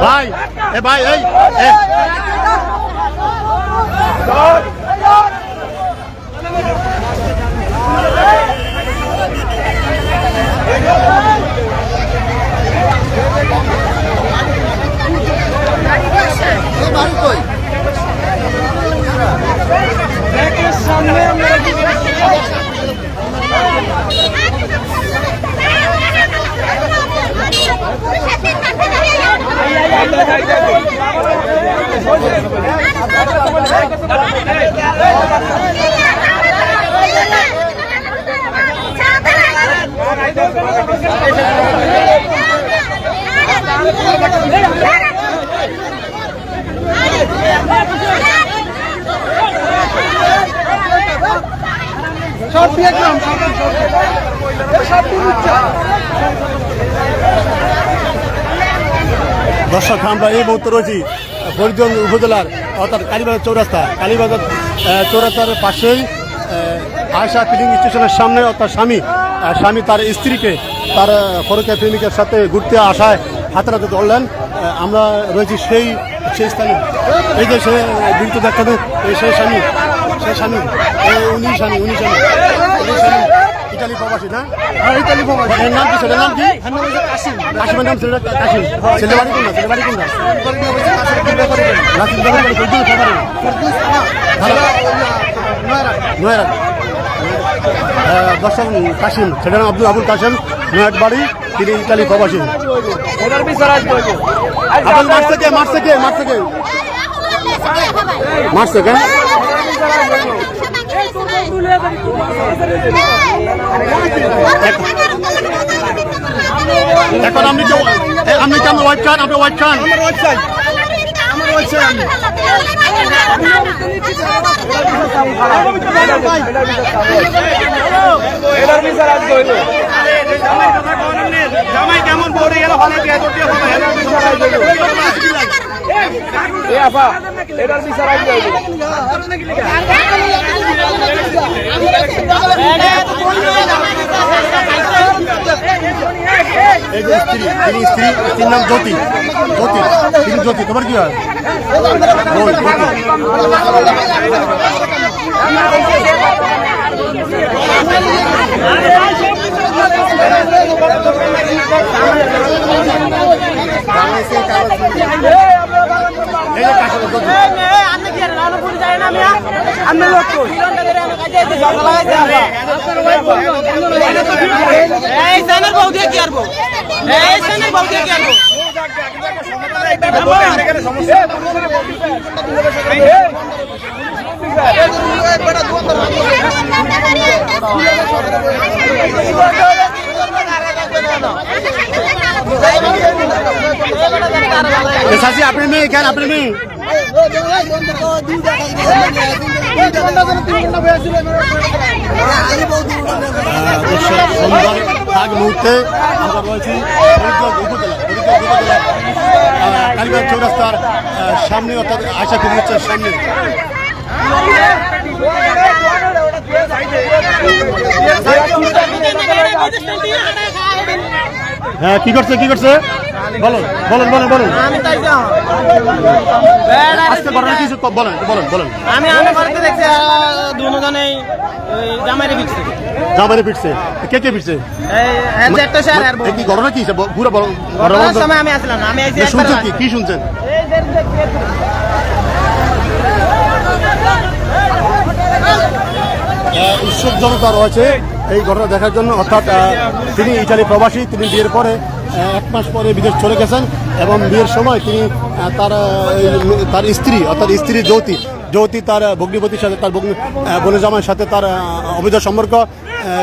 ভাই এ ভাই এই দর্শক আমরা এই মুহূর্তে রয়েছি ফরিদগঞ্জ উপজেলার অর্থাৎ কালীবাজার চৌরাস্তা কালীবাজার চৌরাস্তার পাশেই আয়শা ফিলিং স্টেশনের সামনে অর্থাৎ স্বামী তার স্ত্রীকে তার পরকীয়া প্রেমিকের সাথে ঘুরতে আসায় হাতে হাতে ধরলেন। আমরা রয়েছি সেই স্থানে। এই যে সে বিরুদ্ধ দেখাতে সেই স্বামী উনি স্বামী ইটালি প্রবাসী না? ইটালি প্রবাসী। এর নাম কি? সেটার নাম কি? কাশিমের নাম ছেলেটা কাশিম। ছেলে বাড়ি কোনটা? দর্শক কাশিম, সেটার নাম আবুল কাশিম, নয়াট বাড়ি, তিনি ইটালি প্রবাসী। মারছে কেন? এখন আপনি কেমন ওয়াইট খান? আপনি ওয়াইট খান? জামাই কেমন পড়ে গেল এটার বিচার স্ত্রীর নাম জ্যোতি। জ্যোতি তোমার কি হয়? আপনি মেয়ে কেন? আপনি মেয়ে আগ মুহূর্তে আমরা রয়েছি কালীবাজার চৌরাস্তার সামনে অর্থাৎ আয়শা ফিলিং স্টেশনের সামনে। হ্যাঁ কি করছে বলুন। আমি দেখছি দুজনেই জামাইরে পিটছে। কে পিটছে? কি ঘটনা কি পুরো সময় আমি আসলাম না। আমি শুনছেন কি শুনছেন? উৎসুক জনতা রয়েছে এই ঘটনা দেখার জন্য। অর্থাৎ তিনি ইটালি প্রবাসী, তিনি বিয়ের পরে 1 মাস পরে বিদেশ চলে গেছেন এবং বিয়ের সময় তিনি তার স্ত্রী অর্থাৎ স্ত্রী জ্যোতি যেহেতু তার ভগ্নিপতির সাথে তার বোনের জামাইয়ের সাথে তার অবৈধ সম্পর্ক,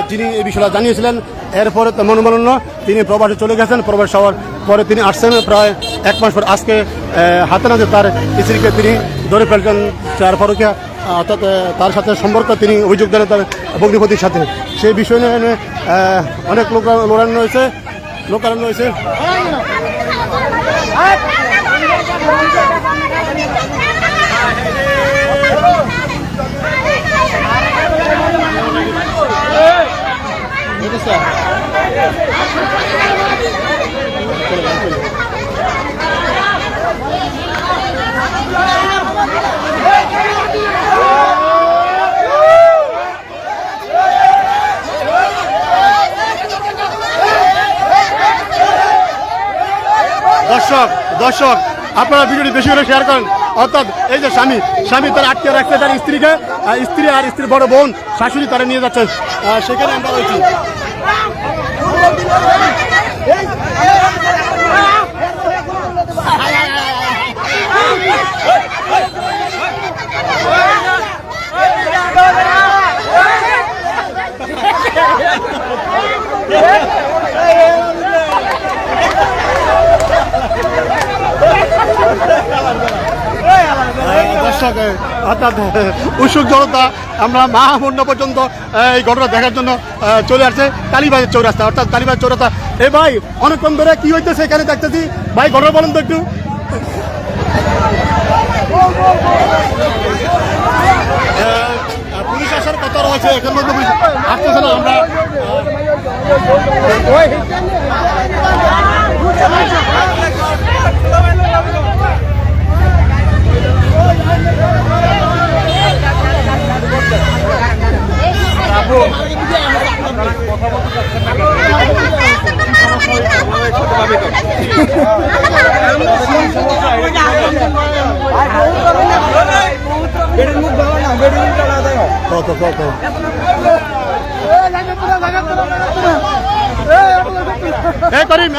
তিনি এই বিষয়টা জানিয়েছিলেন। এরপরে মনোমালিন্য তিনি প্রবাসে চলে গেছেন। প্রবাস হওয়ার পরে তিনি আসছেন প্রায় 1 মাস পর। আজকে হাতে নাতে তার স্ত্রীকে তিনি ধরে ফেলছেন চার পরকিয়া, অর্থাৎ তার সাথে সম্পর্ক তিনি অভিযোগ দেন তার ভগ্নিপতির সাথে। সেই বিষয় নিয়ে অনেক লোকারণ্য হয়েছে। দর্শক আপনারা ভিডিওটি বেশি করে শেয়ার করেন। অর্থাৎ এই যে স্বামী তার আটকে রাখছে তার স্ত্রীকে, স্ত্রী আর স্ত্রীর বড় বোন শাশুড়ি তারা নিয়ে যাচ্ছে, সেখানে আমরা রয়েছি। দর্শক অর্থাৎ উৎসুক জনতা আমরা মহামন্ড পর্যন্ত এই ঘটনা দেখার জন্য চলে আসছে কালীবাজার চৌরাস্তা, অর্থাৎ কালীবাজার চৌরাস্তা। এ ভাই অনেকক্ষণ ধরে কি হইতেছে এখানে দেখতেছি, ভাই ঘটনা বলেন তো একটু। পুলিশ আসার কথা রয়েছে, এখন মধ্যে আসতেছে না। আমরা করিম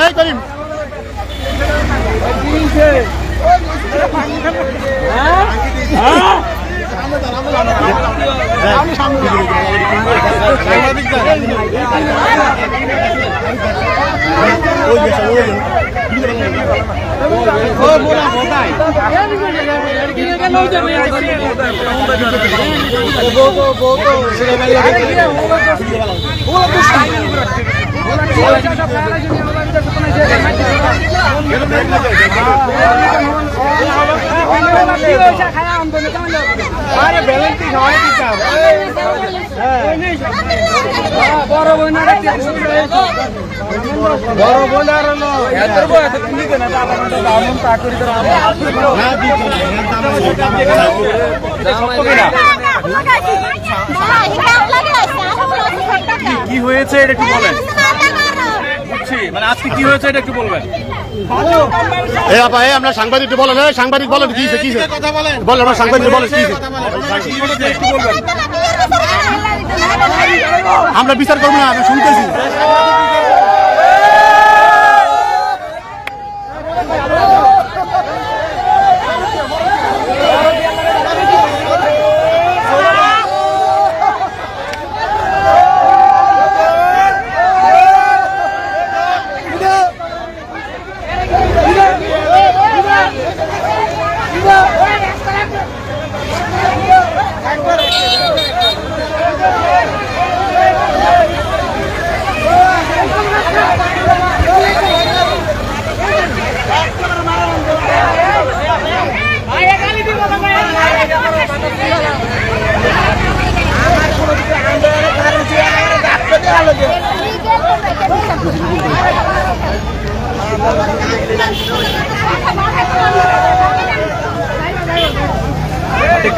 কি হয়েছে এটা একটু বলেন, মানে আজকে কি হয়েছে এটা একটু বলবেন। আমরা সাংবাদিক বলেন, সাংবাদিক বলেন কি বলেন, আমরা সাংবাদিক বলেন কি আমরা বিচার করবো না, আমরা শুনতেছি।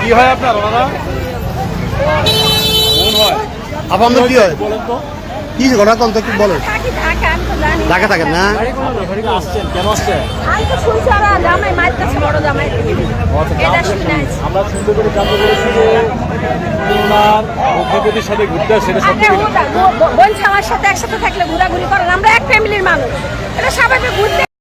কি হয় আপনার ওনারা মন হয় আপনাদের কি হয় বলেন তো, কি ঘটনা কোন থেকে বলেন। ঢাকা থাকেন না, আসছেন কেন আসছেন? আমরা শুনতে পেরে জানতে পেরেছি যে ওনার ভগ্নিপতির সাথে ঘুরতে আসছে, এটা সত্যি কিনা? বোন আমার সাথে একসাথে থাকলে ঘোরাঘুরি করেন, আমরা এক ফ্যামিলির মানুষ, এটা স্বাভাবিক ঘুরতে